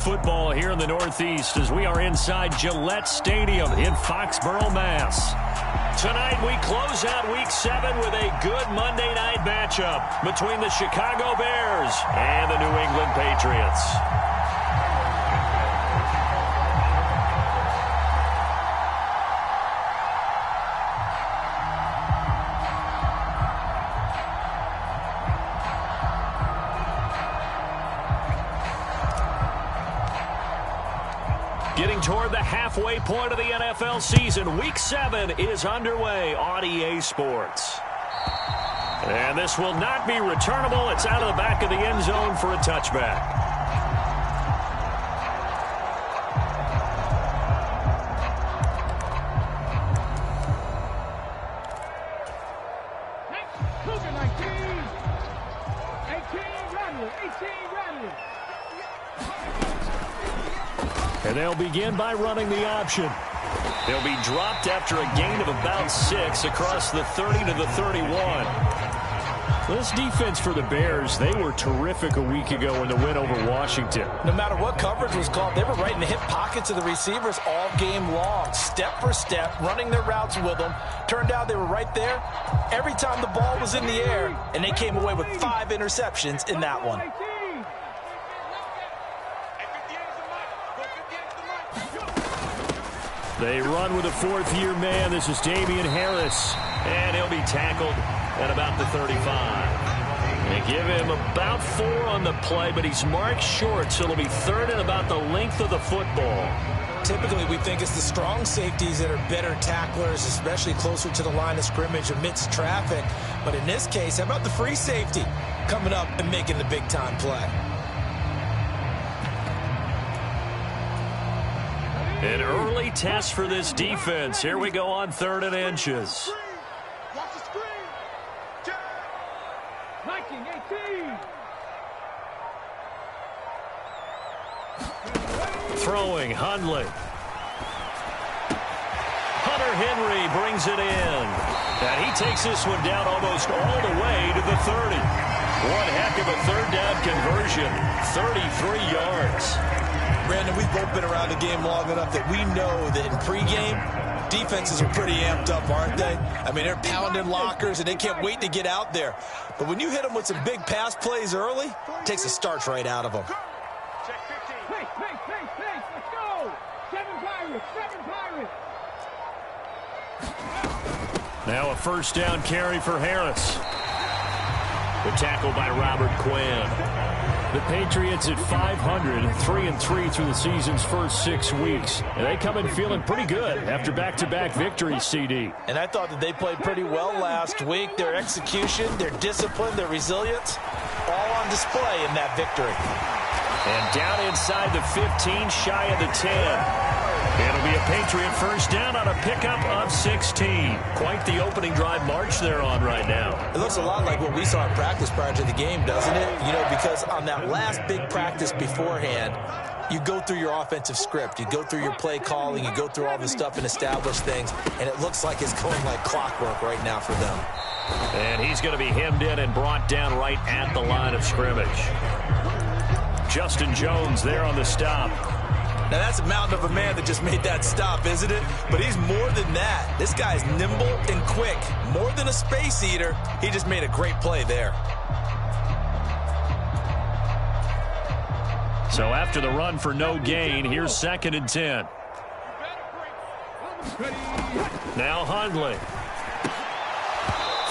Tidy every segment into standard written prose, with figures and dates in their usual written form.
Football here in the Northeast as we are inside Gillette Stadium in Foxborough, Mass. Tonight we close out Week 7 with a good Monday night matchup between the Chicago Bears and the New England Patriots. Getting toward the halfway point of the NFL season, Week 7 is underway on EA Sports. And this will not be returnable. It's out of the back of the end zone for a touchback. And they'll begin by running the option. They'll be dropped after a gain of about 6 across the 30 to the 31. This defense for the Bears, they were terrific a week ago in the win over Washington. No matter what coverage was called, they were right in the hip pockets of the receivers all game long, step for step, running their routes with them. Turned out they were right there every time the ball was in the air, and they came away with 5 interceptions in that one. They run with a fourth-year man. This is Damian Harris, and he'll be tackled at about the 35. They give him about 4 on the play, but he's marked short, so it'll be 3rd and about the length of the football. Typically, we think it's the strong safeties that are better tacklers, especially closer to the line of scrimmage amidst traffic. But in this case, how about the free safety coming up and making the big-time play? An early test for this defense. Here we go on 3rd and inches. Watch the screen. Viking 18. Throwing, Hundley. Hunter Henry brings it in. And he takes this one down almost all the way to the 30. One heck of a 3rd down conversion. 33 yards. Brandon, we've both been around the game long enough that we know that in pregame, defenses are pretty amped up, aren't they? I mean, they're pounding lockers, and they can't wait to get out there. But when you hit them with some big pass plays early, it takes the starch right out of them. Check 15. Pace. Let's go. 7 Pirates. Now a 1st down carry for Harris. The tackle by Robert Quinn. The Patriots at 500, 3-3 through the season's first 6 weeks. And they come in feeling pretty good after back-to-back victories, CD. And I thought that they played pretty well last week. Their execution, their discipline, their resilience, all on display in that victory. And down inside the 15, shy of the 10. It'll be a Patriot 1st down on a pickup of 16. Quite the opening drive march they're on right now. It looks a lot like what we saw in practice prior to the game, doesn't it? You know, because on that last big practice beforehand, you go through your offensive script. You go through your play calling. You go through all the stuff and establish things. And it looks like it's going like clockwork right now for them. And he's going to be hemmed in and brought down right at the line of scrimmage. Justin Jones there on the stop. Now, that's a mountain of a man that just made that stop, isn't it? But he's more than that. This guy's nimble and quick. More than a space eater. He just made a great play there. So after the run for no gain, here's 2nd and 10. Now Hundley.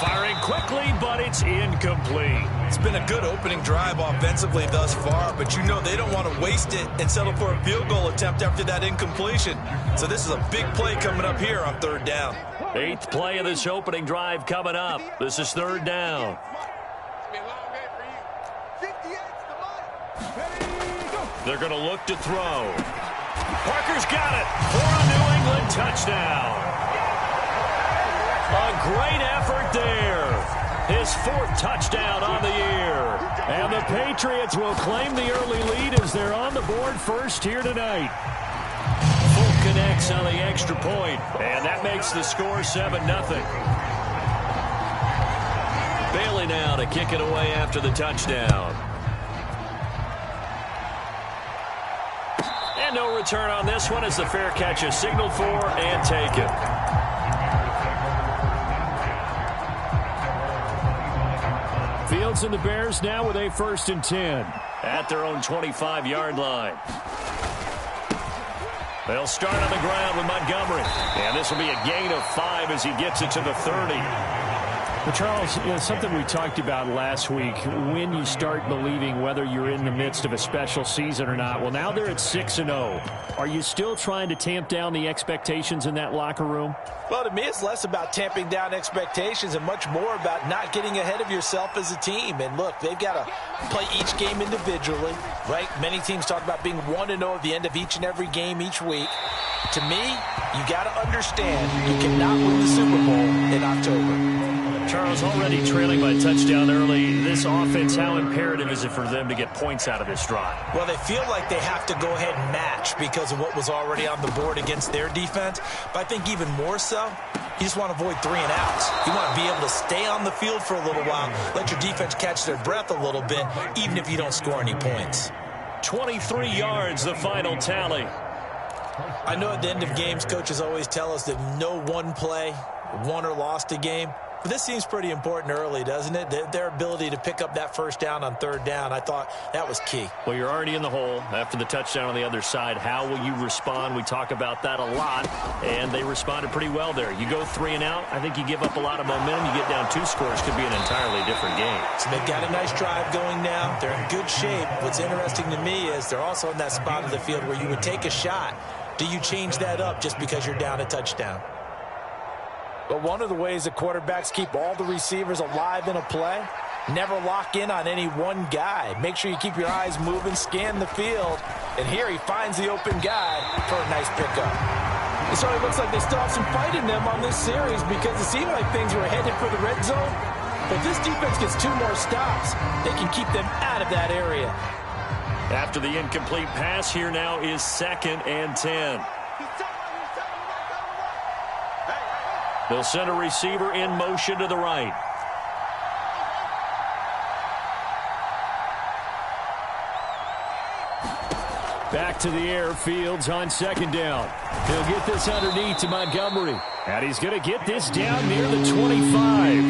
Firing quickly, but it's incomplete. It's been a good opening drive offensively thus far, but you know they don't want to waste it and settle for a field goal attempt after that incompletion. So this is a big play coming up here on 3rd down. 8th play of this opening drive coming up. This is 3rd down. They're going to look to throw. Parker's got it for a New England touchdown. A great effort there. His 4th touchdown on the year. And the Patriots will claim the early lead as they're on the board first here tonight. Full connects on the extra point, and that makes the score 7-0. Bailey now to kick it away after the touchdown. And no return on this one as the fair catch is signaled for and taken. Fields and the Bears now with a 1st and 10 at their own 25-yard line. They'll start on the ground with Montgomery. And this will be a gain of 5 as he gets it to the 30. Well, Charles, something we talked about last week, when you start believing whether you're in the midst of a special season or not. Well, now they're at 6-0. Are you still trying to tamp down the expectations in that locker room? Well, to me, it's less about tamping down expectations and much more about not getting ahead of yourself as a team. And look, they've got to play each game individually, right? Many teams talk about being 1-0 at the end of each and every game each week. To me, you got to understand you cannot win the Super Bowl in October. Charles, already trailing by a touchdown early. This offense, how imperative is it for them to get points out of this drive? Well, they feel like they have to go ahead and match because of what was already on the board against their defense. But I think even more so, you just want to avoid 3 and outs. You want to be able to stay on the field for a little while, let your defense catch their breath a little bit, even if you don't score any points. 23 yards, the final tally. I know at the end of games, coaches always tell us that no one play won or lost a game. But this seems pretty important early, doesn't it? Their ability to pick up that 1st down on 3rd down, I thought that was key. Well, you're already in the hole after the touchdown on the other side. How will you respond? We talk about that a lot, and they responded pretty well there. You go 3 and out, I think you give up a lot of momentum. You get down 2 scores, could be an entirely different game. So they've got a nice drive going now. They're in good shape. What's interesting to me is they're also in that spot of the field where you would take a shot. Do you change that up just because you're down a touchdown? But one of the ways that quarterbacks keep all the receivers alive in a play, never lock in on any one guy. Make sure you keep your eyes moving, scan the field. And here he finds the open guy for a nice pickup. It certainly looks like they still have some fight in them on this series because it seemed like things were headed for the red zone. But if this defense gets 2 more stops, they can keep them out of that area. After the incomplete pass, here now is 2nd and 10. They'll send a receiver in motion to the right. Back to the air, Fields on 2nd down. He'll get this underneath to Montgomery. And he's going to get this down near the 25.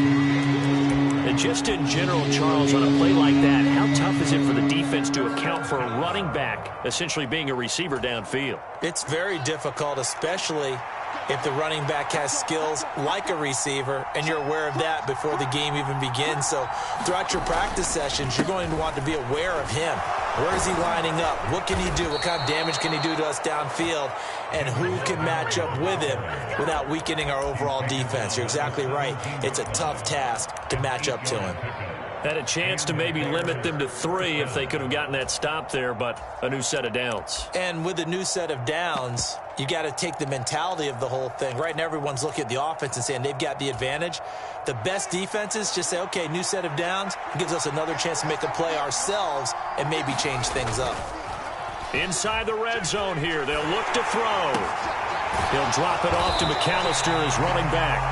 And just in general, Charles, on a play like that, how tough is it for the defense to account for a running back essentially being a receiver downfield? It's very difficult, especially if the running back has skills like a receiver, and you're aware of that before the game even begins. So throughout your practice sessions, you're going to want to be aware of him. Where is he lining up? What can he do? What kind of damage can he do to us downfield? And who can match up with him without weakening our overall defense? You're exactly right. It's a tough task to match up to him. Had a chance to maybe limit them to 3 if they could have gotten that stop there, but a new set of downs. And with a new set of downs, you got to take the mentality of the whole thing. Right now, everyone's looking at the offense and saying they've got the advantage. The best defenses just say, okay, new set of downs. It gives us another chance to make a play ourselves and maybe change things up. Inside the red zone here, they'll look to throw. He'll drop it off to McAllister as running back.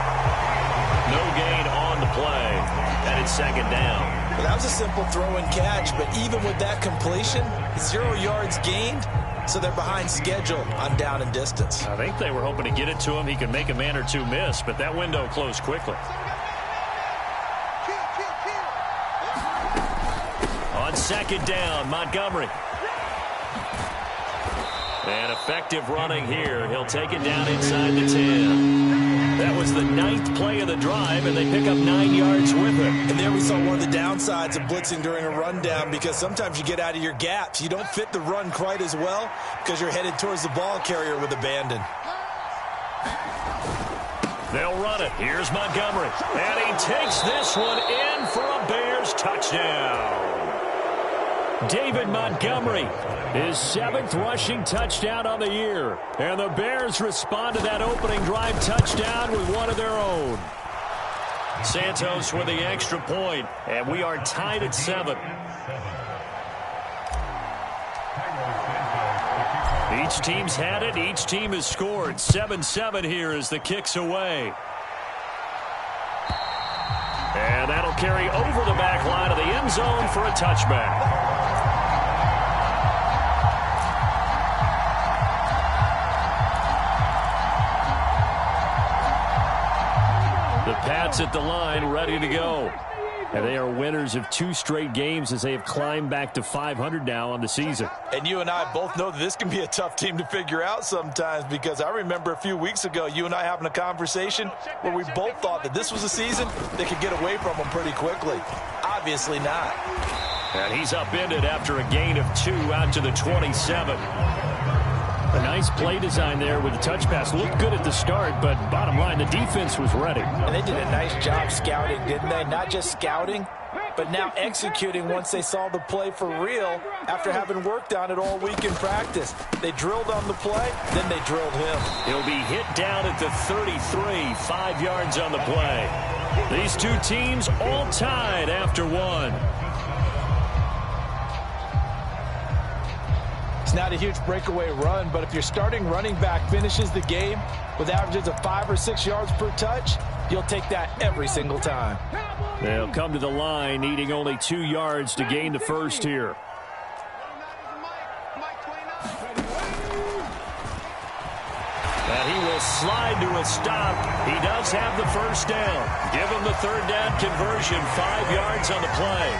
No gain on the play. And it's 2nd down. Well, that was a simple throw and catch, but even with that completion, 0 yards gained, so they're behind schedule on down and distance. I think they were hoping to get it to him. He could make a man or 2 miss, but that window closed quickly. On 2nd down, Montgomery. And effective running here. He'll take it down inside the 10. That was the 9th play of the drive, and they pick up 9 yards with it. And there we saw one of the downsides of blitzing during a rundown, because sometimes you get out of your gaps. You don't fit the run quite as well because you're headed towards the ball carrier with abandon. They'll run it. Here's Montgomery. And he takes this one in for a Bears touchdown. David Montgomery, his 7th rushing touchdown on the year. And the Bears respond to that opening drive touchdown with one of their own. Santos with the extra point, and we are tied at 7. Each team's had it. Each team has scored. 7-7 here as the kick's away. And that'll carry over the back line of the end zone for a touchback. Patriots at the line, ready to go. And they are winners of 2 straight games as they have climbed back to 500 now on the season. And you and I both know that this can be a tough team to figure out sometimes, because I remember a few weeks ago you and I having a conversation where we both thought that this was a season they could get away from them pretty quickly. Obviously not. And he's upended after a gain of 2 out to the 27. A nice play design there with the touch pass. Looked good at the start, but bottom line, the defense was ready. And they did a nice job scouting, didn't they? Not just scouting, but now executing once they saw the play for real after having worked on it all week in practice. They drilled on the play, then they drilled him. He'll be hit down at the 33, 5 yards on the play. These two teams all tied after 1. It's not a huge breakaway run, but if your starting running back finishes the game with averages of 5 or 6 yards per touch, you'll take that every single time. They'll come to the line needing only 2 yards to gain the first here. And he will slide to a stop. He does have the first down. Give him the 3rd down conversion, 5 yards on the play.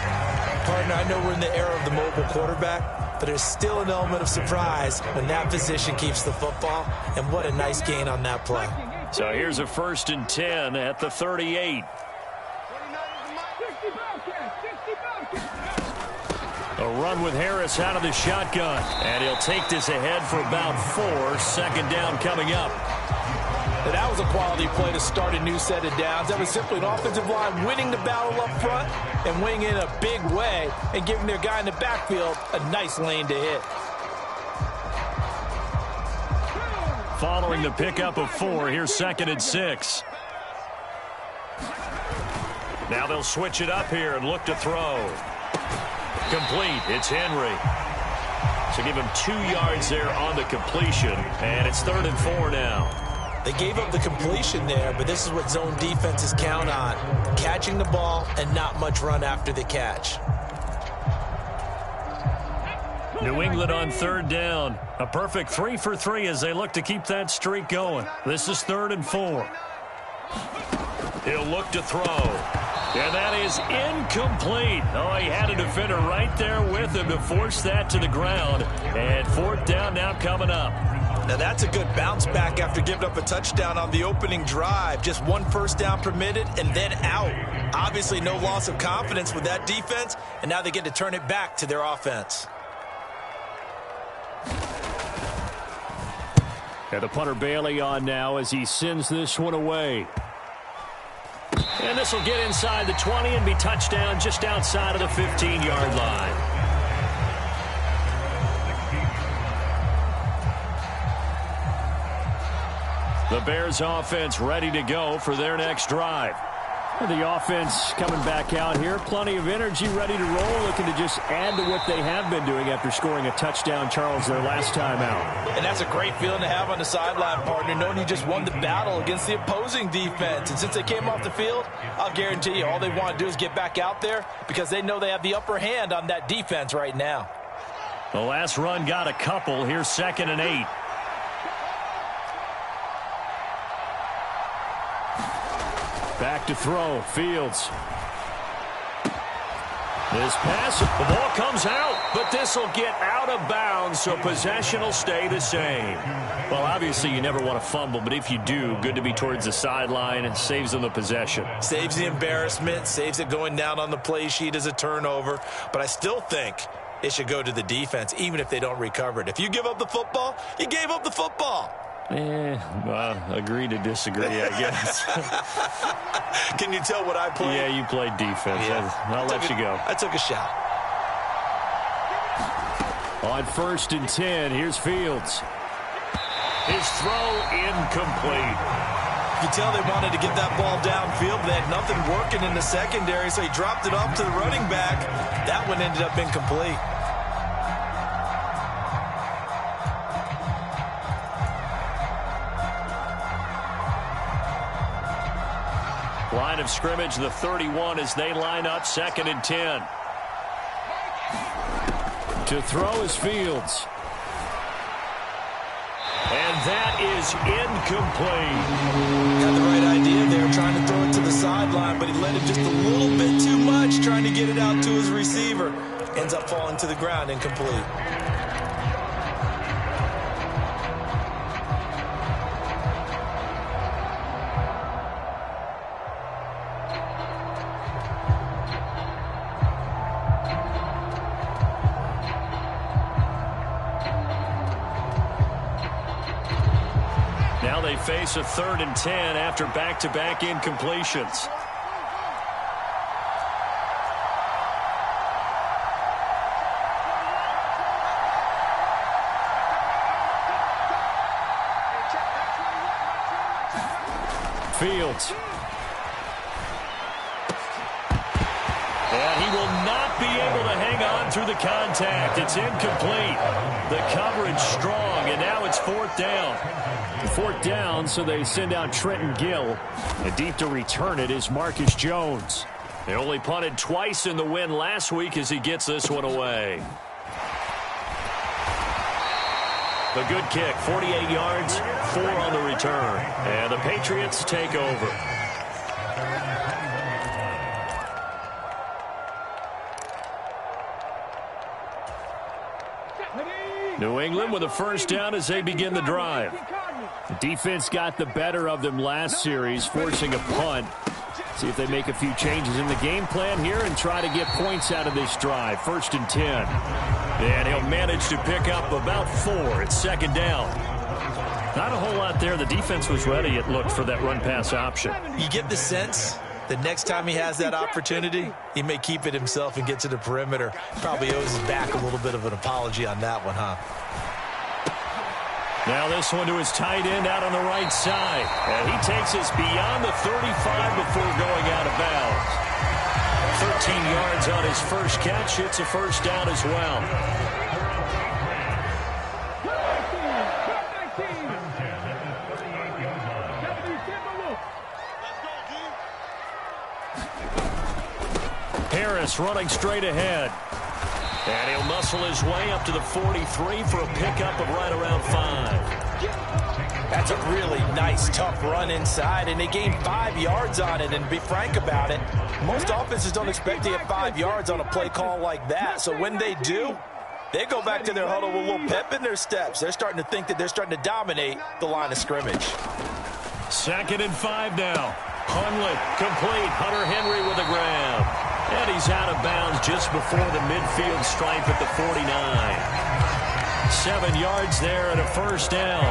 Partner, I know we're in the era of the mobile quarterback, but there's still an element of surprise when that position keeps the football, and what a nice gain on that play. So here's a 1st and 10 at the 38. A run with Harris out of the shotgun, and he'll take this ahead for about 4. 2nd down coming up. And that was a quality play to start a new set of downs. That was simply an offensive line winning the battle up front and winning in a big way and giving their guy in the backfield a nice lane to hit. Following the pickup of 4, here's 2nd and 6. Now they'll switch it up here and look to throw. Complete. It's Henry. So give him 2 yards there on the completion, and it's 3rd and 4 now. They gave up the completion there, but this is what zone defenses count on. Catching the ball and not much run after the catch. New England on 3rd down. A perfect 3 for 3 as they look to keep that streak going. This is 3rd and 4. He'll look to throw. And that is incomplete. Oh, he had a defender right there with him to force that to the ground. And 4th down now coming up. Now that's a good bounce back after giving up a touchdown on the opening drive. Just 1 first down permitted and then out. Obviously no loss of confidence with that defense, and now they get to turn it back to their offense. And the punter Bailey on now as he sends this one away. And this will get inside the 20 and be touchdown just outside of the 15-yard line. The Bears offense ready to go for their next drive. The offense coming back out here. Plenty of energy, ready to roll, looking to just add to what they have been doing after scoring a touchdown, Charles, their last time out. And that's a great feeling to have on the sideline, partner, knowing you just won the battle against the opposing defense. And since they came off the field, I'll guarantee you all they want to do is get back out there because they know they have the upper hand on that defense right now. The last run got a couple. Here's 2nd and 8. Back to throw. Fields. This pass, the ball comes out, but this will get out of bounds, so possession will stay the same. Well, obviously you never want to fumble, but if you do, good to be towards the sideline. It saves them the possession. Saves the embarrassment, saves it going down on the play sheet as a turnover, but I still think it should go to the defense, even if they don't recover it. If you give up the football, you gave up the football. Agree to disagree, I guess. Can you tell what I played? Yeah, you played defense. Yeah. I'll let you go. I took a shot. On 1st and 10, here's Fields. His throw incomplete. You can tell they wanted to get that ball downfield, but they had nothing working in the secondary, so he dropped it off to the running back. That one ended up incomplete. Line of scrimmage, the 31 as they line up, 2nd and 10. To throw is Fields. And that is incomplete. Got the right idea there, trying to throw it to the sideline, but he let it just a little bit too much, trying to get it out to his receiver. Ends up falling to the ground, incomplete. Now they face a 3rd and 10 after back-to-back incompletions. Fields. And he will not be able to hang on through the contact. It's incomplete. The coverage strong, and now it's 4th down. 4th down, so they send out Trenton Gill. And deep to return it is Marcus Jones. They only punted twice in the win last week as he gets this one away. A good kick, 48 yards, 4 on the return. And the Patriots take over. New England with a 1st down as they begin the drive. The defense got the better of them last series, forcing a punt. See if they make a few changes in the game plan here and try to get points out of this drive. 1st and 10. And he'll manage to pick up about 4. It's 2nd down. Not a whole lot there. The defense was ready, it looked, for that run-pass option. You get the sense that next time he has that opportunity, he may keep it himself and get to the perimeter. Probably owes his back a little bit of an apology on that one, huh? Now this one to his tight end out on the right side. And he takes us beyond the 35 before going out of bounds. 13 yards on his first catch. It's a 1st down as well. Harris running straight ahead. And he'll muscle his way up to the 43 for a pickup of right around 5. That's a really nice, tough run inside, and they gained 5 yards on it. And to be frank about it, most offenses don't expect to get 5 yards on a play call like that. So when they do, they go back to their huddle with a little pep in their steps. They're starting to think that they're starting to dominate the line of scrimmage. 2nd and 5 now. Hundley complete. Hunter Henry with a grab. And he's out of bounds just before the midfield stripe at the 49. 7 yards there and a 1st down.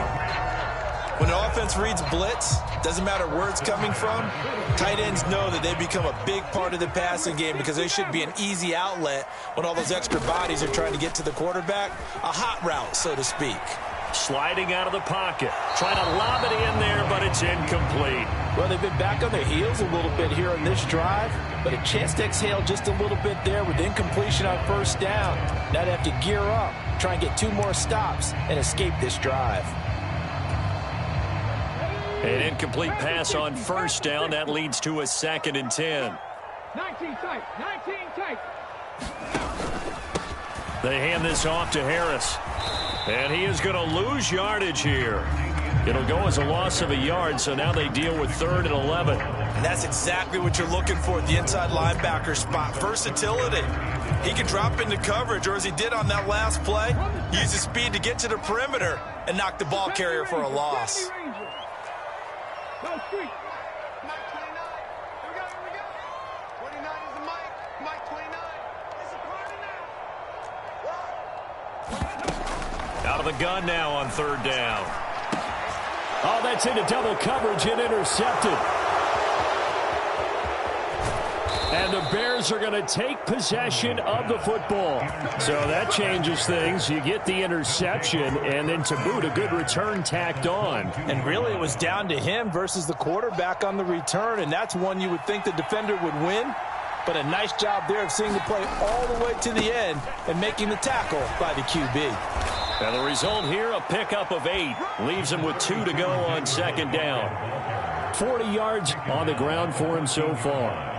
When an offense reads blitz, doesn't matter where it's coming from, tight ends know that they become a big part of the passing game because they should be an easy outlet when all those extra bodies are trying to get to the quarterback. A hot route, so to speak. Sliding out of the pocket. Trying to lob it in there, but it's incomplete. Well, they've been back on their heels a little bit here on this drive, but a chance to exhale just a little bit there with incompletion on 1st down. Now they have to gear up, try and get 2 more stops, and escape this drive. An incomplete pass on 1st down. That leads to a 2nd and 10. 19 tight, 19 tight. They hand this off to Harris. And he is going to lose yardage here. It'll go as a loss of a yard, so now they deal with 3rd and 11. And that's exactly what you're looking for at the inside linebacker spot. Versatility. He can drop into coverage, or as he did on that last play, use his speed to get to the perimeter and knock the ball carrier for a loss. Go street. Mike 29. Here we go, here we go. 29 is the Mike. Mike 29. It's a party now. Out of the gun now on 3rd down. Oh, that's into double coverage and intercepted. And the Bears are going to take possession of the football. So that changes things. You get the interception, and then to boot, a good return tacked on. And really, it was down to him versus the quarterback on the return, and that's one you would think the defender would win. But a nice job there of seeing the play all the way to the end and making the tackle by the QB. And the result here, a pickup of 8. Leaves him with 2 to go on 2nd down. 40 yards on the ground for him so far.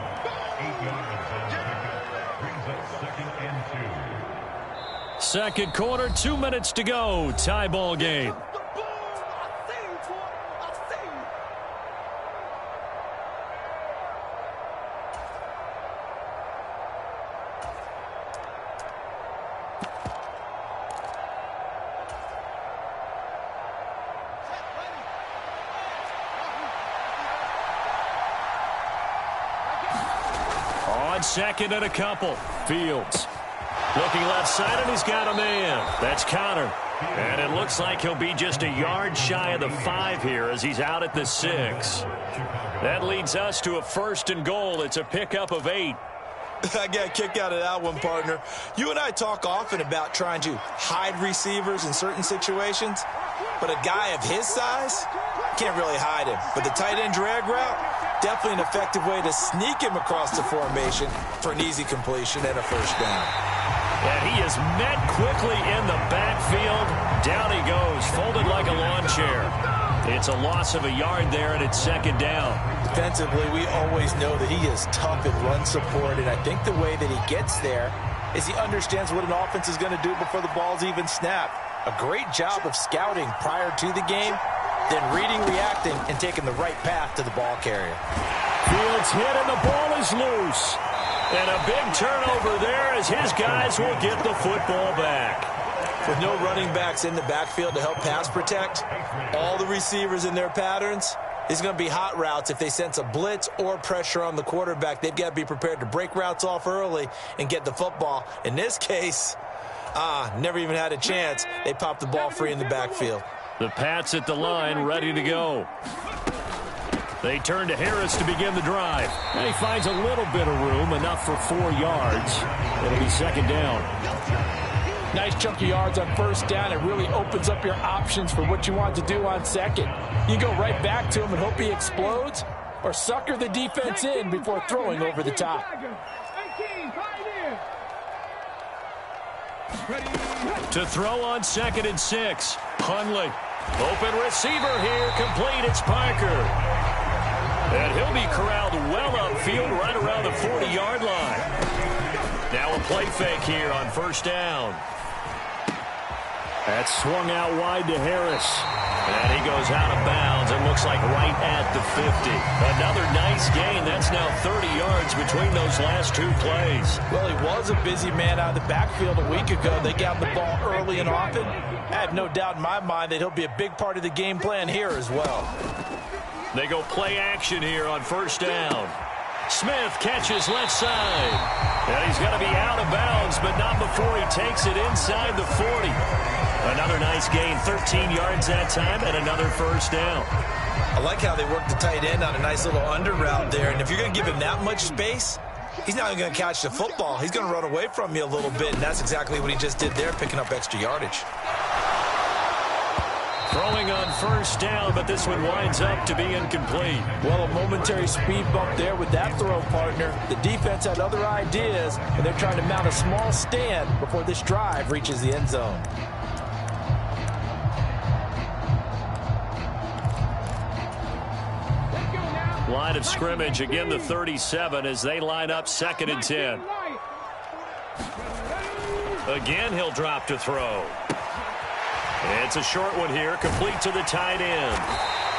Second quarter, 2 minutes to go. Tie ball game. on second and a couple. Fields looking left side, and he's got a man. That's Connor. And it looks like he'll be just a yard shy of the 5 here as he's out at the 6. That leads us to a 1st and goal. It's a pickup of 8. I got a kick out of that one, partner. You and I talk often about trying to hide receivers in certain situations, but a guy of his size can't really hide him. But the tight end drag route, definitely an effective way to sneak him across the formation for an easy completion and a 1st down. And he is met quickly in the backfield. Down he goes, folded like a lawn chair. It's a loss of a yard there, and it's 2nd down. Defensively, we always know that he is tough in run support, and I think the way that he gets there is he understands what an offense is going to do before the ball's even snapped. A great job of scouting prior to the game, then reading, reacting, and taking the right path to the ball carrier. Fields hit, and the ball is loose. And a big turnover there as his guys will get the football back. With no running backs in the backfield to help pass protect, all the receivers in their patterns, it's going to be hot routes. If they sense a blitz or pressure on the quarterback, they've got to be prepared to break routes off early and get the football. In this case, never even had a chance. They popped the ball free in the backfield. The Pats at the line, ready to go. They turn to Harris to begin the drive. And he finds a little bit of room, enough for 4 yards. It'll be 2nd down. Nice chunk of yards on 1st down. It really opens up your options for what you want to do on 2nd. You go right back to him and hope he explodes, or sucker the defense in before throwing over the top. To throw on 2nd and 6. Hundley. Open receiver here. Complete. It's Parker. And he'll be corralled well upfield right around the 40-yard line. Now a play fake here on 1st down. That's swung out wide to Harris. And he goes out of bounds and looks like right at the 50. Another nice gain. That's now 30 yards between those last 2 plays. Well, he was a busy man out of the backfield a week ago. They got the ball early and often. I have no doubt in my mind that he'll be a big part of the game plan here as well. They go play action here on 1st down. Smith catches left side. And he's going to be out of bounds, but not before he takes it inside the 40. Another nice gain, 13 yards that time, and another 1st down. I like how they work the tight end on a nice little under route there. And if you're going to give him that much space, he's not even going to catch the football. He's going to run away from you a little bit, and that's exactly what he just did there, picking up extra yardage. Throwing on 1st down, but this one winds up to be incomplete. Well, a momentary speed bump there with that throw, partner. The defense had other ideas, and they're trying to mount a small stand before this drive reaches the end zone. Line of scrimmage, again the 37 as they line up 2nd and 10. Again, he'll drop to throw. It's a short one here, complete to the tight end.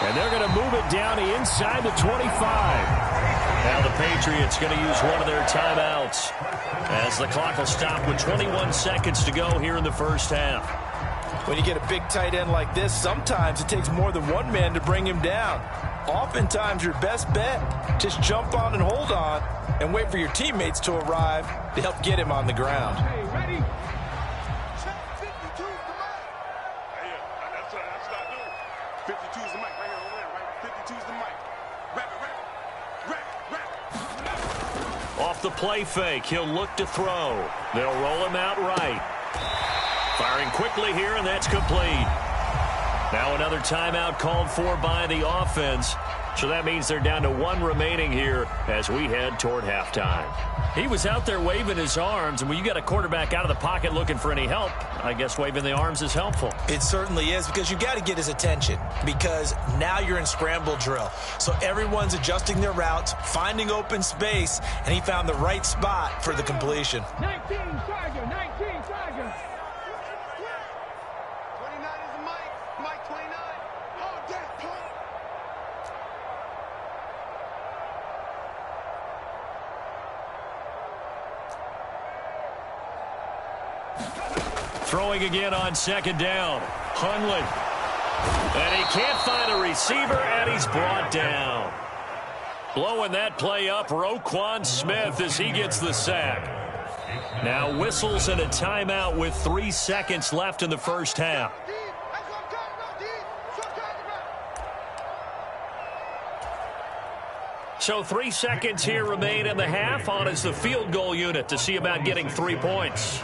And they're going to move it down inside the 25. Now the Patriots going to use one of their timeouts as the clock will stop with 21 seconds to go here in the 1st half. When you get a big tight end like this, sometimes it takes more than one man to bring him down. Oftentimes, your best bet, just jump on and hold on and wait for your teammates to arrive to help get him on the ground. Hey, ready? Off the play fake, he'll look to throw. They'll roll him out right. Firing quickly here, and that's complete. Now another timeout called for by the offense. So that means they're down to 1 remaining here as we head toward halftime. He was out there waving his arms, and when you got a quarterback out of the pocket looking for any help, I guess waving the arms is helpful. It certainly is, because you got to get his attention, because now you're in scramble drill. So everyone's adjusting their routes, finding open space, and he found the right spot for the completion. 19 Tiger, 19 Tiger. 29 is the Mike. Mike 29. Oh, that's close. Throwing again on 2nd down. Hundley. And he can't find a receiver, and he's brought down. Blowing that play up, Roquan Smith, as he gets the sack. Now whistles and a timeout with 3 seconds left in the first half. So 3 seconds here remain in the half. On is the field goal unit to see about getting 3 points.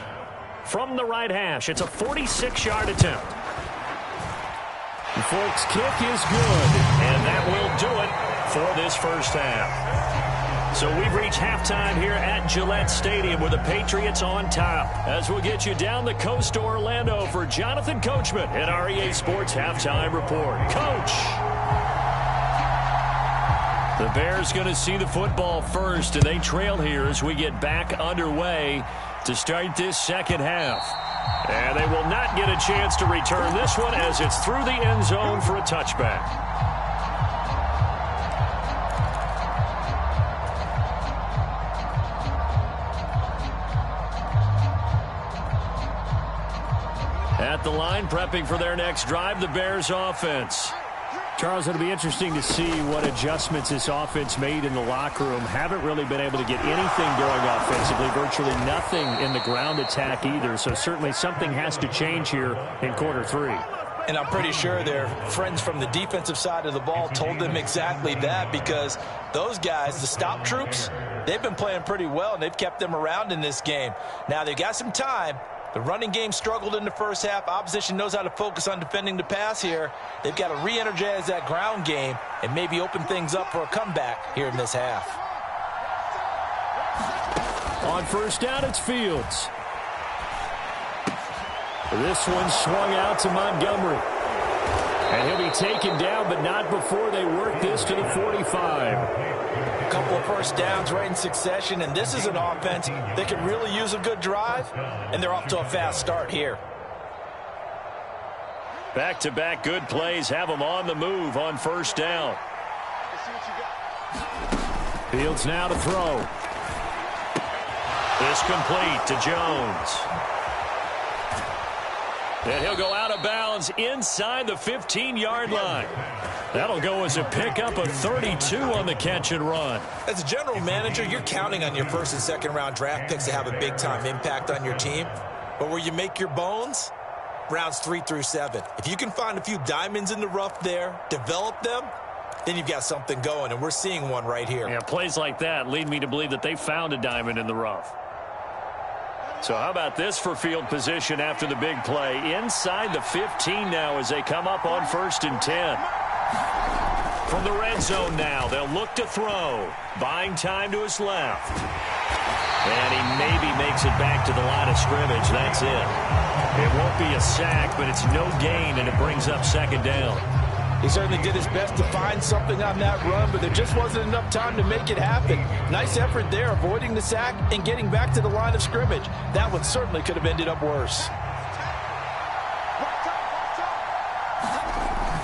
From the right hash, it's a 46-yard attempt. The Folks kick is good, and that will do it for this first half. So we've reached halftime here at Gillette Stadium with the Patriots on top. As we'll get you down the coast to Orlando for Jonathan Coachman at our EA Sports Halftime Report. Coach! The Bears going to see the football first, and they trail here as we get back underway to start this second half. And they will not get a chance to return this one as it's through the end zone for a touchback. At the line, prepping for their next drive, the Bears offense. Charles, it'll be interesting to see what adjustments this offense made in the locker room. Haven't really been able to get anything going offensively, virtually nothing in the ground attack either. So certainly something has to change here in quarter 3. And I'm pretty sure their friends from the defensive side of the ball told them exactly that, because those guys, the stop troops, they've been playing pretty well, and they've kept them around in this game. Now, they've got some time. The running game struggled in the first half. Opposition knows how to focus on defending the pass here. They've got to re-energize that ground game and maybe open things up for a comeback here in this half. On first down, it's Fields. This one swung out to Montgomery. And he'll be taken down, but not before they work this to the 45. A couple of first downs right in succession, and this is an offense that can really use a good drive, and they're off to a fast start here. Back-to-back good plays have them on the move on first down. Fields now to throw. This complete to Jones. And he'll go out of bounds inside the 15-yard line. That'll go as a pickup of 32 on the catch and run. As a general manager, you're counting on your first and second round draft picks to have a big-time impact on your team. But where you make your bones, rounds 3 through 7. If you can find a few diamonds in the rough there, develop them, then you've got something going, and we're seeing one right here. Yeah, plays like that lead me to believe that they found a diamond in the rough. So how about this for field position after the big play? Inside the 15 now as they come up on 1st and 10. From the red zone now, they'll look to throw. Buying time to his left. And he maybe makes it back to the line of scrimmage. That's it. It won't be a sack, but it's no gain, and it brings up 2nd down. He certainly did his best to find something on that run, but there just wasn't enough time to make it happen. Nice effort there, avoiding the sack and getting back to the line of scrimmage. That one certainly could have ended up worse.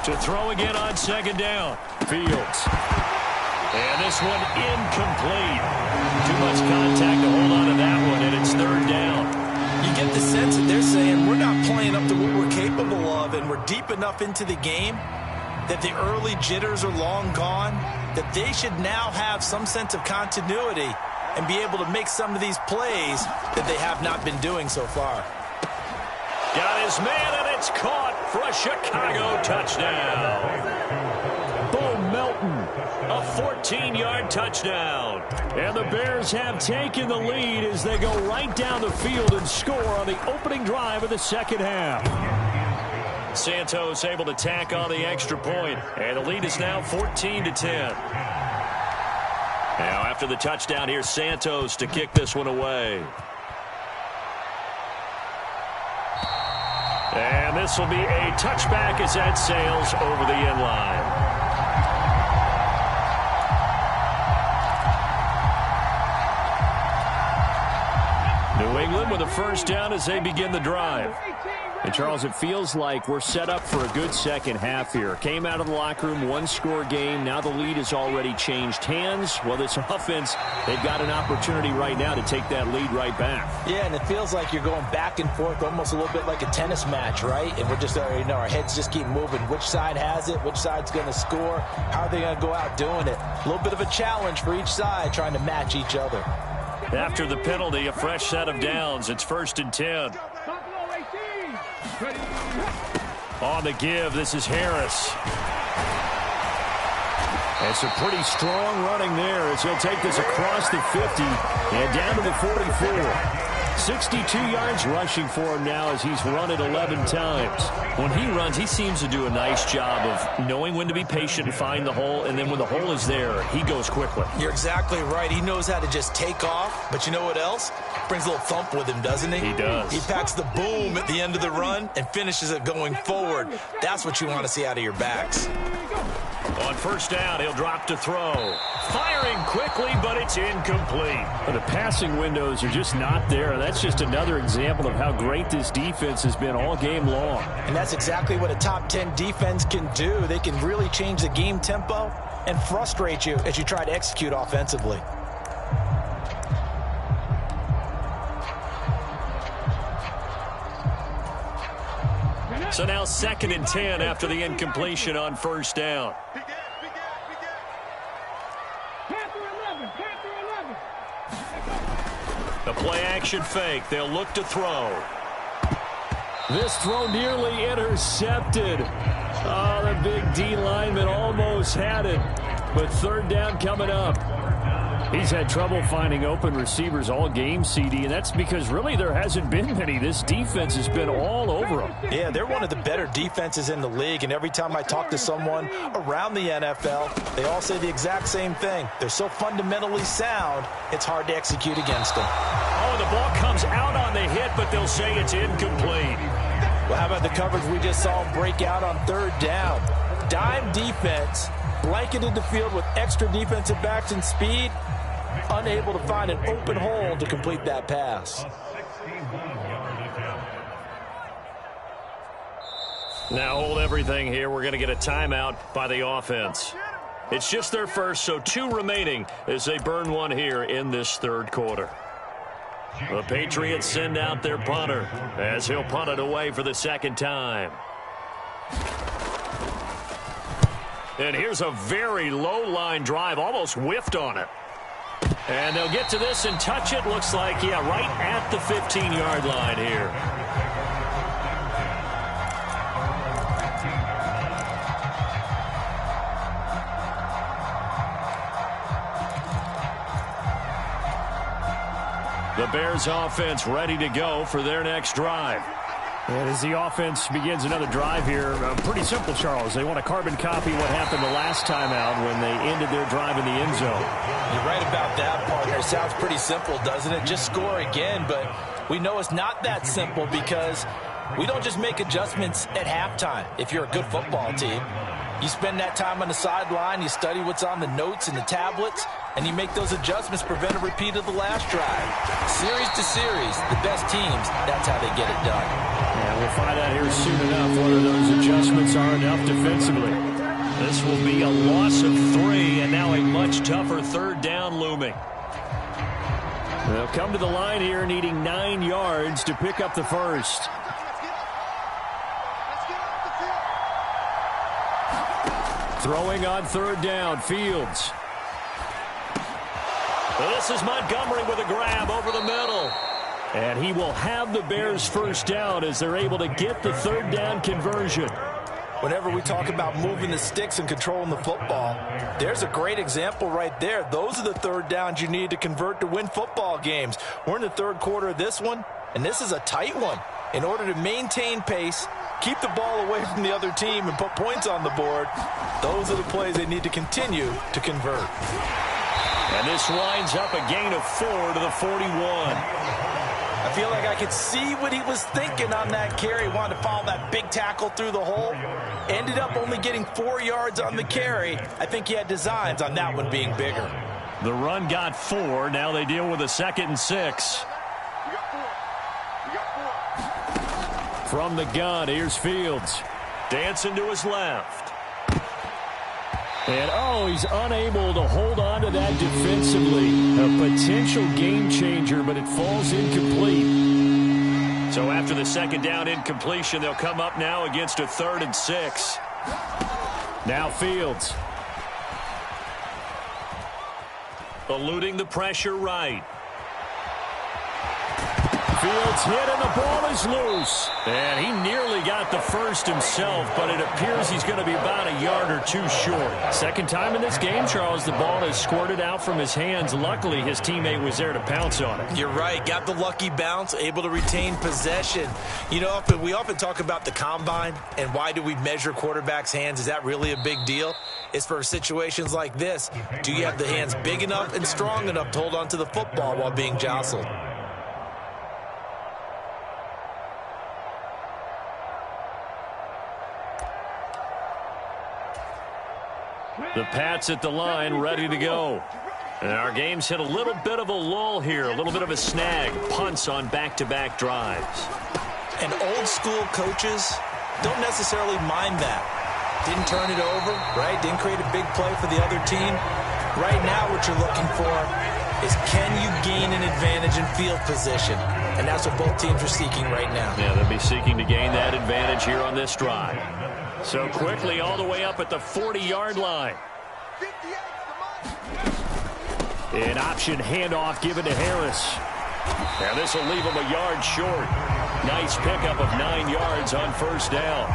To throw again on 2nd down. Fields. And this one incomplete. Too much contact to hold on to that one, and it's 3rd down. You get the sense that they're saying we're not playing up to what we're capable of, and we're deep enough into the game that the early jitters are long gone, that they should now have some sense of continuity and be able to make some of these plays that they have not been doing so far. Got his man, and it's caught for a Chicago touchdown. Bo Melton, a 14-yard touchdown. And the Bears have taken the lead as they go right down the field and score on the opening drive of the second half. Santos able to tack on the extra point, and the lead is now 14-10. Now after the touchdown, here's Santos to kick this one away. And this will be a touchback as that sails over the end line. New England with a first down as they begin the drive. And, Charles, it feels like we're set up for a good second half here. Came out of the locker room, one-score game. Now the lead has already changed hands. Well, this offense, they've got an opportunity right now to take that lead right back. Yeah, and it feels like you're going back and forth, almost a little bit like a tennis match, right? And we're just, our heads just keep moving. Which side has it? Which side's going to score? How are they going to go out doing it? A little bit of a challenge for each side, trying to match each other. After the penalty, a fresh set of downs. It's 1st and 10. On the give, this is Harris. It's a pretty strong running there as he'll take this across the 50 and down to the 44. 62 yards rushing for him now as he's run it 11 times. When he runs, he seems to do a nice job of knowing when to be patient and find the hole, and then when the hole is there, he goes quickly. You're exactly right. He knows how to just take off, but you know what else? Brings a little thump with him, doesn't he? He does. He packs the boom at the end of the run and finishes it going forward. That's what you want to see out of your backs. On 1st down, he'll drop to throw. Firing quickly, but it's incomplete. But the passing windows are just not there. That's just another example of how great this defense has been all game long. And that's exactly what a top 10 defense can do. They can really change the game tempo and frustrate you as you try to execute offensively. So now 2nd and 10 after the incompletion on 1st down. The play-action fake. They'll look to throw. This throw nearly intercepted. Oh, the big D lineman almost had it. But 3rd down coming up. He's had trouble finding open receivers all game, CD, and that's because really there hasn't been many. This defense has been all over them. Yeah, they're one of the better defenses in the league, and every time I talk to someone around the NFL, they all say the exact same thing. They're so fundamentally sound, it's hard to execute against them. Oh, the ball comes out on the hit, but they'll say it's incomplete. Well, how about the coverage we just saw him break out on 3rd down? Dime defense, blanketed the field with extra defensive backs and speed, unable to find an open hole to complete that pass. Now hold everything here. We're going to get a timeout by the offense. It's just their first, so 2 remaining as they burn one here in this 3rd quarter. The Patriots send out their punter as he'll punt it away for the 2nd time. And here's a very low line drive, almost whiffed on it. And they'll get to this and touch it. Looks like, yeah, right at the 15-yard line here. The Bears offense ready to go for their next drive. And as the offense begins another drive here, pretty simple, Charles. They want to carbon copy what happened the last time out when they ended their drive in the end zone. You're right about that, partner. It sounds pretty simple, doesn't it? Just score again, but we know it's not that simple because we don't just make adjustments at halftime if you're a good football team. You spend that time on the sideline, you study what's on the notes and the tablets, and you make those adjustments, prevent a repeat of the last drive. Series to series, the best teams, that's how they get it done. Yeah, we'll find out here soon enough whether those adjustments are enough defensively. This will be a loss of 3, and now a much tougher 3rd down looming. They'll come to the line here needing 9 yards to pick up the first. Throwing on 3rd down, Fields. This is Montgomery with a grab over the middle. And he will have the Bears first down as they're able to get the 3rd down conversion. Whenever we talk about moving the sticks and controlling the football, there's a great example right there. Those are the 3rd downs you need to convert to win football games. We're in the 3rd quarter of this one, and this is a tight one. In order to maintain pace, keep the ball away from the other team, and put points on the board, those are the plays they need to continue to convert. And this winds up a gain of 4 to the 41. I feel like I could see what he was thinking on that carry. Wanted to follow that big tackle through the hole. Ended up only getting 4 yards on the carry. I think he had designs on that one being bigger. The run got 4. Now they deal with a 2nd and 6. From the gun, here's Fields. Dancing to his left. And, oh, he's unable to hold on to that defensively. A potential game changer, but it falls incomplete. So after the second down incompletion, they'll come up now against a 3rd and 6. Now Fields. Eluding the pressure right. Fields hit and the ball is loose. And he nearly got the first himself, but it appears he's going to be about a yard or two short. Second time in this game, Charles, the ball has squirted out from his hands. Luckily, his teammate was there to pounce on it. You're right. Got the lucky bounce, able to retain possession. You know, we often talk about the combine and why do we measure quarterbacks' hands. Is that really a big deal? It's for situations like this. Do you have the hands big enough and strong enough to hold on to the football while being jostled? The Pats at the line, ready to go. And our game's hit a little bit of a lull here, a little bit of a snag. Punts on back-to-back drives. And old-school coaches don't necessarily mind that. Didn't turn it over, right? Didn't create a big play for the other team. Right now what you're looking for is can you gain an advantage in field position? And that's what both teams are seeking right now. Yeah, they'll be seeking to gain that advantage here on this drive. So quickly all the way up at the 40-yard line. An option handoff given to Harris. And this will leave him a yard short. Nice pickup of 9 yards on first down.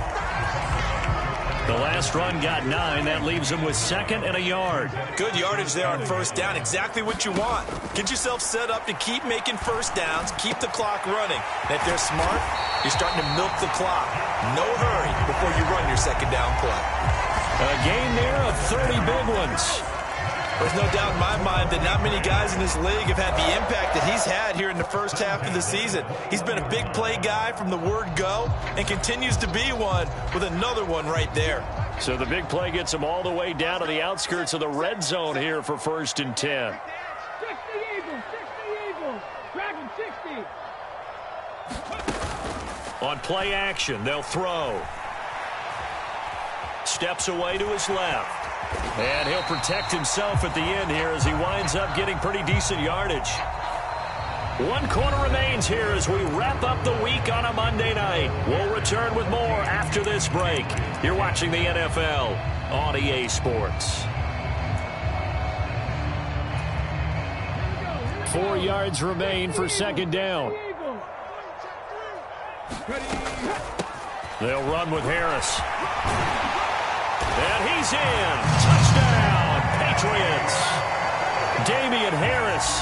The last run got 9. That leaves him with 2nd and a yard. Good yardage there on first down. Exactly what you want. Get yourself set up to keep making first downs, keep the clock running. And if they're smart, you're starting to milk the clock. No hurry before you run your second down play. A gain there of 30 big ones. There's no doubt in my mind that not many guys in this league have had the impact that he's had here in the first half of the season. He's been a big play guy from the word go and continues to be one with another one right there. So the big play gets him all the way down to the outskirts of the red zone here for 1st and 10. 60 Eagles, 60 Eagles, Dragon 60. On play action, they'll throw. Steps away to his left. And he'll protect himself at the end here as he winds up getting pretty decent yardage. 1 quarter remains here as we wrap up the week on a Monday night. We'll return with more after this break. You're watching the NFL on EA Sports. 4 yards remain for 2nd down. They'll run with Harris. And he's in. Touchdown, Patriots. Damian Harris,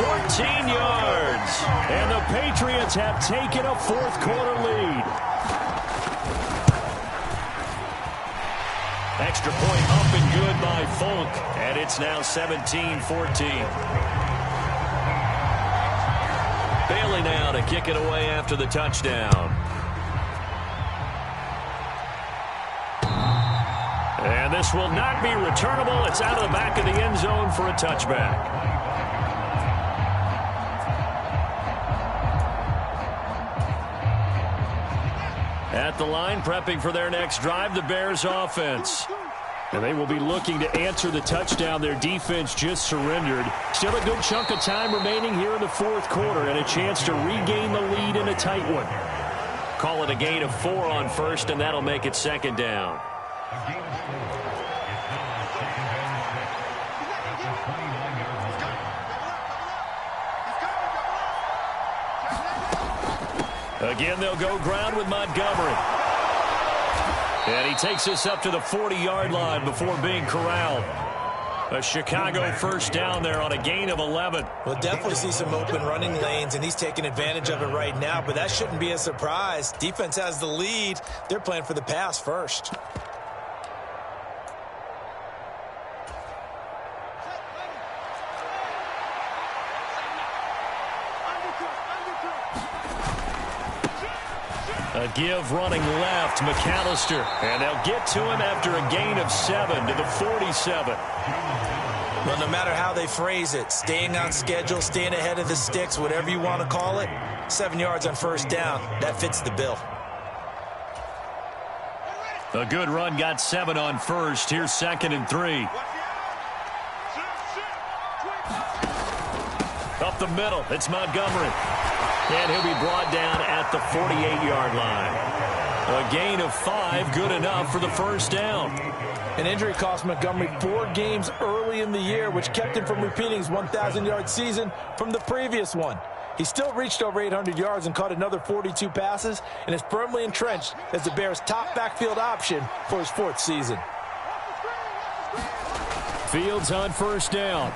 14 yards. And the Patriots have taken a 4th quarter lead. Extra point up and good by Folk. And it's now 17-14. Bailey now to kick it away after the touchdown. And this will not be returnable. It's out of the back of the end zone for a touchback. At the line, prepping for their next drive, the Bears offense. And they will be looking to answer the touchdown their defense just surrendered. Still a good chunk of time remaining here in the 4th quarter and a chance to regain the lead in a tight one. Call it a gain of 4 on first, and that'll make it 2nd down. Again, they'll go ground with Montgomery. And he takes us up to the 40-yard line before being corralled. A Chicago first down there on a gain of 11. We'll definitely see some open running lanes, and he's taking advantage of it right now, but that shouldn't be a surprise. Defense has the lead. They're playing for the pass first. A give running left, McAllister. And they'll get to him after a gain of 7 to the 47. Well, no matter how they phrase it, staying on schedule, staying ahead of the sticks, whatever you want to call it, 7 yards on first down, that fits the bill. A good run got 7 on first. Here's 2nd and 3. Up the middle, it's Montgomery. And he'll be brought down at the 48-yard line. A gain of 5, good enough for the first down. An injury cost Montgomery 4 games early in the year, which kept him from repeating his 1,000-yard season from the previous one. He still reached over 800 yards and caught another 42 passes and is firmly entrenched as the Bears' top backfield option for his 4th season. Fields on first down.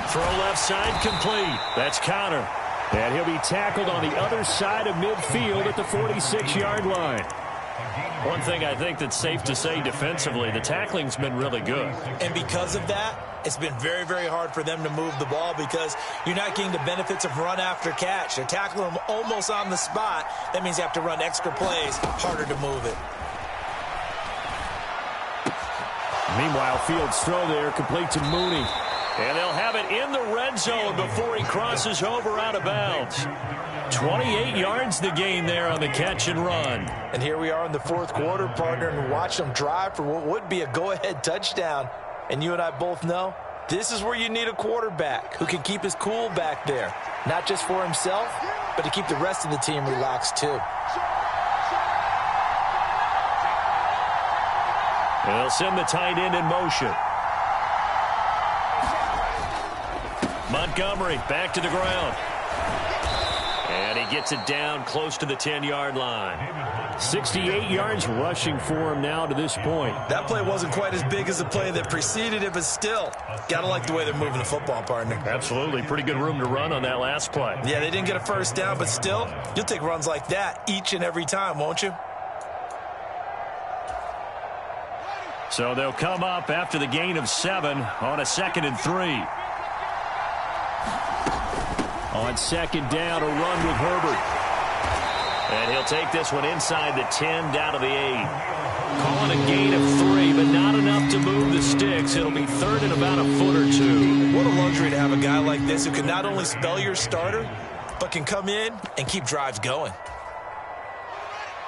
Throw left side complete. That's Connor. And he'll be tackled on the other side of midfield at the 46-yard line. One thing I think that's safe to say defensively, the tackling's been really good. And because of that, it's been very, very hard for them to move the ball because you're not getting the benefits of run after catch. They're tackling them almost on the spot. That means you have to run extra plays, harder to move it. Meanwhile, Fields' throw there complete to Mooney. And they'll have it in the red zone before he crosses over out of bounds. 28 yards the gain there on the catch and run. And here we are in the 4th quarter, partner, and watch them drive for what would be a go-ahead touchdown. And you and I both know this is where you need a quarterback who can keep his cool back there. Not just for himself, but to keep the rest of the team relaxed too. They'll send the tight end in motion. Montgomery back to the ground. And he gets it down close to the 10-yard line. 68 yards rushing for him now to this point. That play wasn't quite as big as the play that preceded it, but still, gotta like the way they're moving the football, partner. Absolutely. Pretty good room to run on that last play. Yeah, they didn't get a first down, but still, you'll take runs like that each and every time, won't you? So they'll come up after the gain of 7 on a 2nd and 3. On 2nd down, a run with Herbert. And he'll take this one inside the 10, down to the 8. Calling a gain of 3, but not enough to move the sticks. It'll be 3rd and about a foot or 2. What a luxury to have a guy like this who can not only spell your starter, but can come in and keep drives going.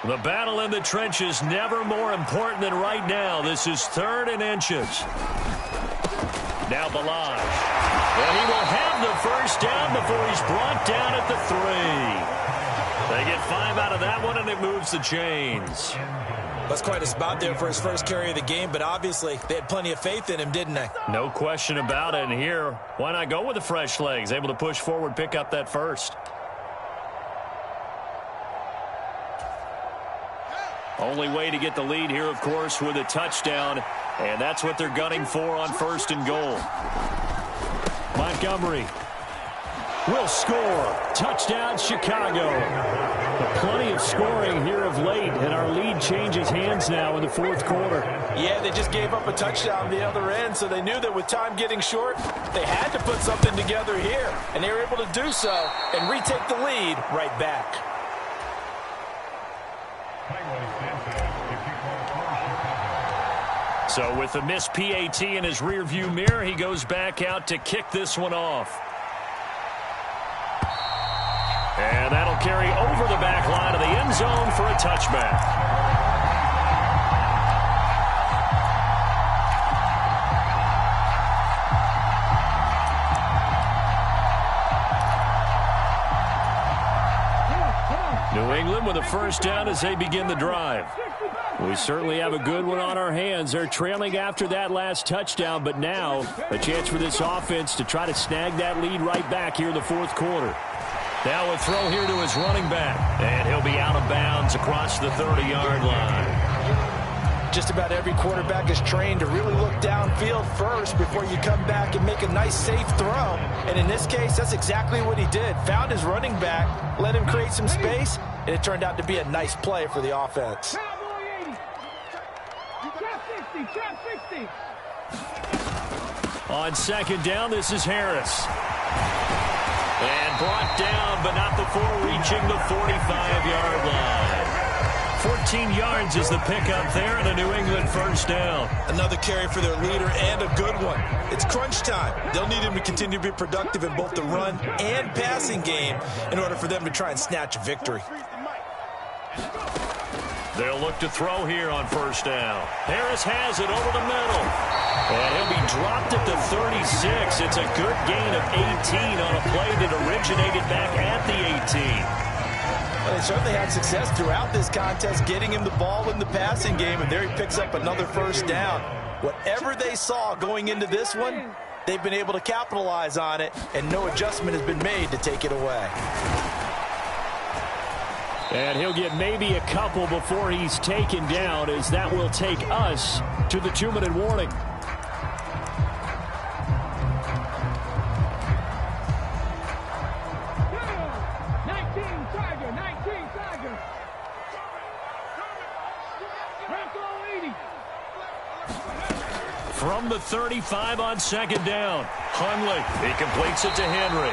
The battle in the trenches never more important than right now. This is 3rd and inches. Now Balaj. And he will have the first down before he's brought down at the 3. They get 5 out of that one, and it moves the chains. That's quite a spot there for his first carry of the game, but obviously they had plenty of faith in him, didn't they? No question about it. And here, why not go with the fresh legs? Able to push forward, pick up that first. Only way to get the lead here, of course, with a touchdown. And that's what they're gunning for on 1st and goal. Montgomery will score. Touchdown, Chicago. But plenty of scoring here of late, and our lead changes hands now in the 4th quarter. Yeah, they just gave up a touchdown the other end, so they knew that with time getting short, they had to put something together here. And they were able to do so and retake the lead right back. So with the missed PAT in his rearview mirror, he goes back out to kick this one off. And that'll carry over the back line of the end zone for a touchback. New England with a first down as they begin the drive. We certainly have a good one on our hands. They're trailing after that last touchdown, but now a chance for this offense to try to snag that lead right back here in the 4th quarter. Now a throw here to his running back, and he'll be out of bounds across the 30-yard line. Just about every quarterback is trained to really look downfield first before you come back and make a nice, safe throw. And in this case, that's exactly what he did. Found his running back, let him create some space, and it turned out to be a nice play for the offense. On 2nd down, this is Harris. And brought down, but not before reaching the 45-yard line. 14 yards is the pickup there, and a New England first down. Another carry for their leader, and a good one. It's crunch time. They'll need him to continue to be productive in both the run and passing game in order for them to try and snatch a victory. They'll look to throw here on first down. Harris has it over the middle. And he'll be dropped at the 36. It's a good gain of 18 on a play that originated back at the 18. Well, they certainly had success throughout this contest getting him the ball in the passing game, and there he picks up another first down. Whatever they saw going into this one, they've been able to capitalize on it, and no adjustment has been made to take it away. And he'll get maybe a couple before he's taken down, as that will take us to the 2-minute warning. From the 35 on second down, Hundley, he completes it to Henry.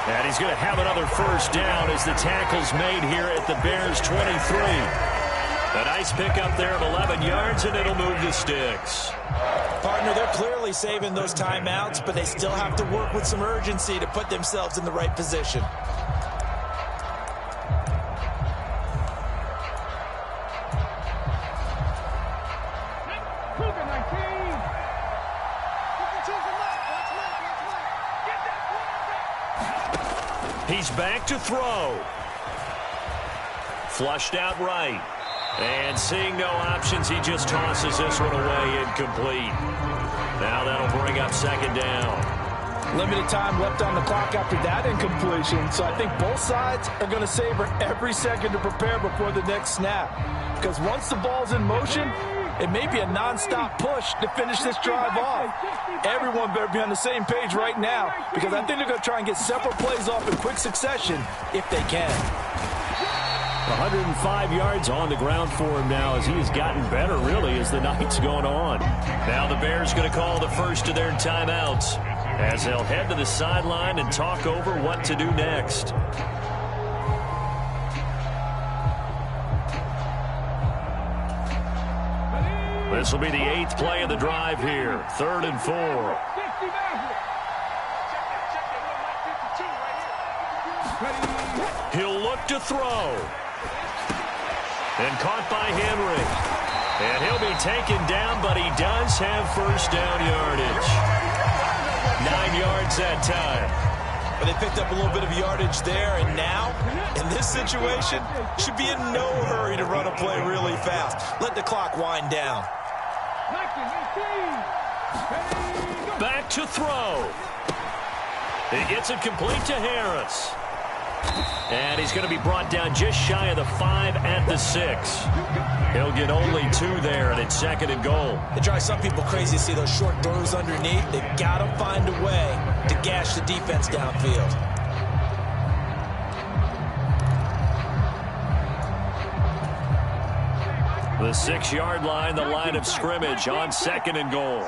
And he's going to have another first down as the tackle's made here at the Bears' 23. A nice pickup there of 11 yards, and it'll move the sticks. Partner, they're clearly saving those timeouts, but they still have to work with some urgency to put themselves in the right position. He's back to throw. Flushed out right. And seeing no options, he just tosses this one away, incomplete. Now that'll bring up second down. Limited time left on the clock after that incompletion, so I think both sides are going to savor every second to prepare before the next snap. Because once the ball's in motion, it may be a non-stop push to finish this drive off. Everyone better be on the same page right now, because I think they're going to try and get several plays off in quick succession if they can. 105 yards on the ground for him now, as he has gotten better, really, as the night's going on. Now the Bears going to call the first of their timeouts, as they'll head to the sideline and talk over what to do next. This will be the 8th play of the drive here. 3rd and 4. He'll look to throw. And caught by Henry. And he'll be taken down, but he does have first down yardage. 9 yards that time. But they picked up a little bit of yardage there, and now, in this situation, should be in no hurry to run a play really fast. Let the clock wind down. Back to throw. He gets it complete to Harris. And he's going to be brought down just shy of the 5 at the 6. He'll get only 2 there, and it's 2nd and goal. It drives some people crazy to see those short throws underneath. They've got to find a way to gash the defense downfield. The 6-yard line, the line of scrimmage on 2nd and goal.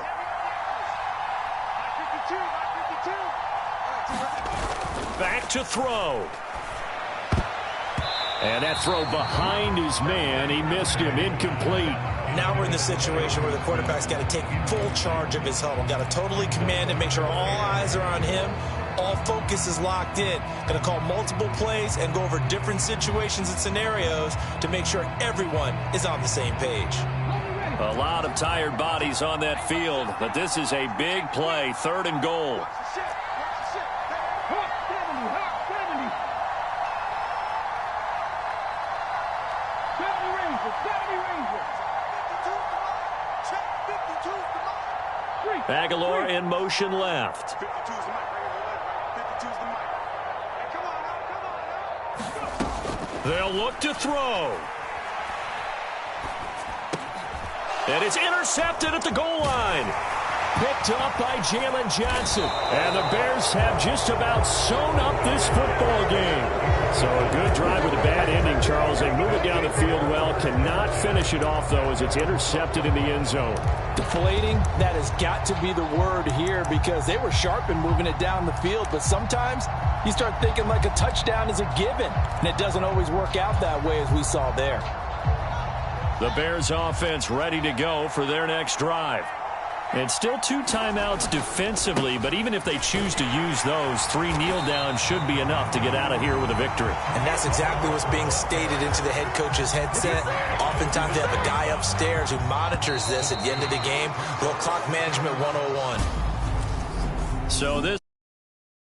Back to throw. And that throw behind his man. He missed him. Incomplete. Now we're in the situation where the quarterback's got to take full charge of his huddle. Got to totally command and make sure all eyes are on him. All focus is locked in. Going to call multiple plays and go over different situations and scenarios to make sure everyone is on the same page. A lot of tired bodies on that field, but this is a big play. 3rd and goal. Aguilar in motion left. They'll look to throw. And it's intercepted at the goal line. Picked up by Jalen Johnson. And the Bears have just about sewn up this football game. So a good drive with a bad ending, Charles. They move it down the field well. Cannot finish it off, though, as it's intercepted in the end zone. Deflating, that has got to be the word here, because they were sharp in moving it down the field. But sometimes you start thinking like a touchdown is a given, and it doesn't always work out that way, as we saw there. The Bears offense ready to go for their next drive. And still 2 timeouts defensively, but even if they choose to use those, 3 kneel downs should be enough to get out of here with a victory. And that's exactly what's being stated into the head coach's headset. Oftentimes they have a guy upstairs who monitors this at the end of the game. Little clock management 101. So this